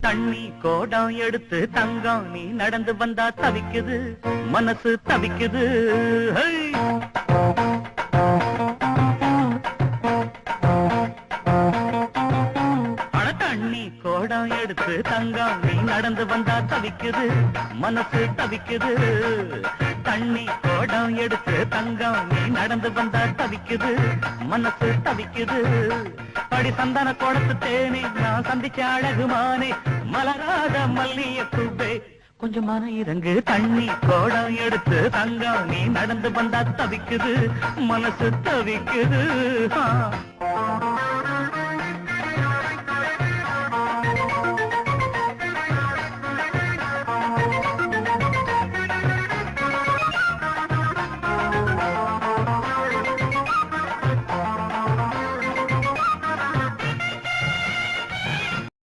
தண்ணி கோடம் எடுத்து தங்கம் நீ நடந்து வந்தா தவிக்குது மனசு தவிக்குது. அட தண்ணி கோடம் எடுத்து தங்கம் நீ நடந்து வந்தா தவிக்குது மனசு தவிக்குது. தண்ணி கோடம் எடுத்து தங்கம் நீ நடந்து வந்தா தவிக்குது மனசு தவிக்குது. படி சந்தன கோடத்து தேனே நான் சந்திச்ச அழகுமானே மலராத மல்லிய பூவே கொஞ்சம் மன இறங்கு. தண்ணி கோடம் எடுத்து தங்கம் நீ நடந்து வந்தா தவிக்குது மனசு தவிக்குது.